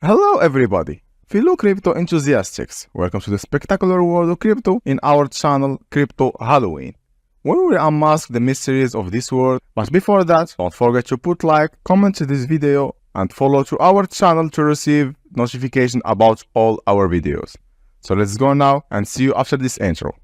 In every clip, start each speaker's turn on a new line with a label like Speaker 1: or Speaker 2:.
Speaker 1: Hello everybody, fellow crypto enthusiasts. Welcome to the spectacular world of crypto in our channel Crypto Halloween, where we unmask the mysteries of this world. But before that, don't forget to put like, comment to this video and follow to our channel to receive notification about all our videos. So let's go now and see you after this intro.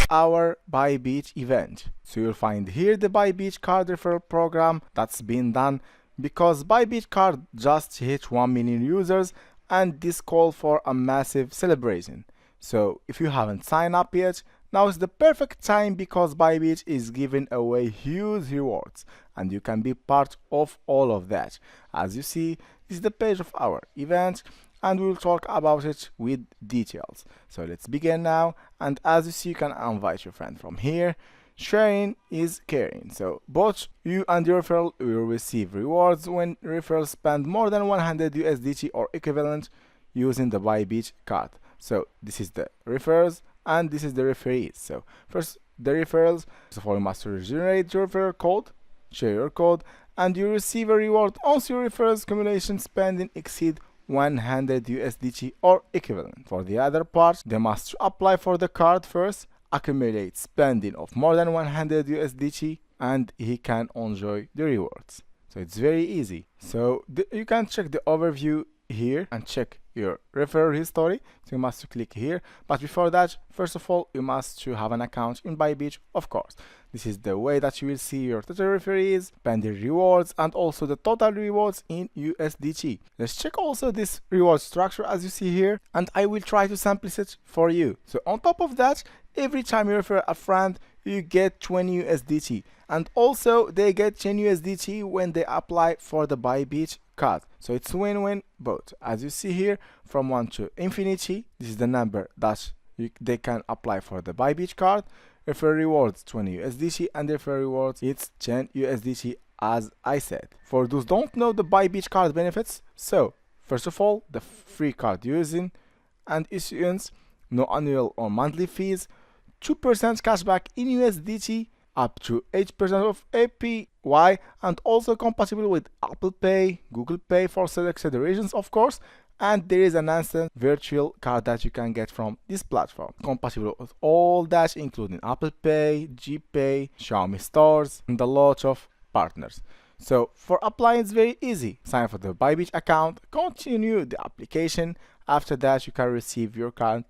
Speaker 1: Our Bybit event. So you'll find here the Bybit card referral program that's been done because Bybit card just hit 1 million users and this call for a massive celebration. So if you haven't signed up yet, now is the perfect time because Bybit is giving away huge rewards and you can be part of all of that. As you see, this is the page of our event and we'll talk about it with details. So let's begin now, and as you see, you can invite your friend from here. Sharing is caring, so both you and your referral will receive rewards when referrals spend more than 100 USDT or equivalent using the Bybit card. So this is the referrals and this is the referees. So first the referrals, first of all you must generate your referral code, share your code, and you receive a reward once your referrals cumulation spending exceed 100 USDT or equivalent. For the other part, they must apply for the card first, accumulate spending of more than 100 USDT, and he can enjoy the rewards. So it's very easy. So you can check the overview here and check your referral history. So you must click here, but before that, first of all you must have an account in Bybit, of course. This is the way that you will see your total referees, pending rewards, and also the total rewards in USDT. Let's check also this reward structure as you see here, and I will try to sample it for you. So on top of that, every time you refer a friend, you get 20 USDT, and also they get 10 USDT when they apply for the Bybit card. So it's win-win both. As you see here, from 1 to infinity, this is the number that they can apply for the Bybit card. Refer rewards 20 USDT and refer rewards it's 10 USDT as I said. For those don't know the Bybit card benefits, so first of all, the free card using and issuance, no annual or monthly fees, 2% cashback in USDT, up to 8% of APY, and also compatible with Apple Pay, Google Pay for selected regions of course, and there is an instant virtual card that you can get from this platform, compatible with all that including Apple Pay, GPay, Xiaomi stores, and a lot of partners. So for applying it's very easy. Sign up for the Bybit account, continue the application, after that you can receive your card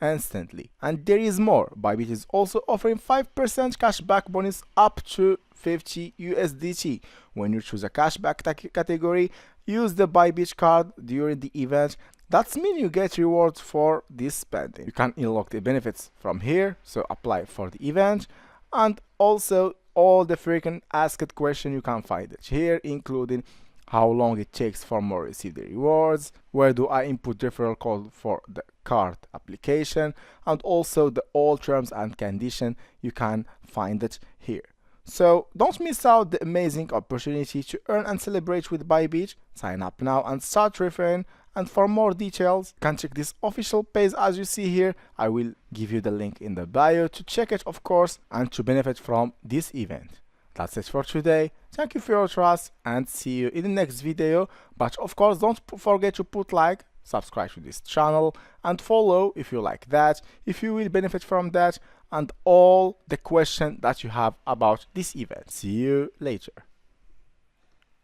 Speaker 1: instantly. And there is more. Bybit is also offering 5% cashback bonus up to 50 USDT. When you choose a cashback category, use the Bybit card during the event. That means you get rewards for this spending. You can unlock the benefits from here, so apply for the event, and also all the frequent asked questions you can find it here, including how long it takes for more to receive the rewards, where do I input referral code for the card application, and also the all terms and conditions you can find it here. So don't miss out the amazing opportunity to earn and celebrate with Bybit. Sign up now and start referring, and for more details you can check this official page as you see here. I will give you the link in the bio to check it of course and to benefit from this event. That's it for today. Thank you for your trust and see you in the next video. But of course don't forget to put like, subscribe to this channel and follow if you like that, if you will benefit from that and all the questions that you have about this event. See you later.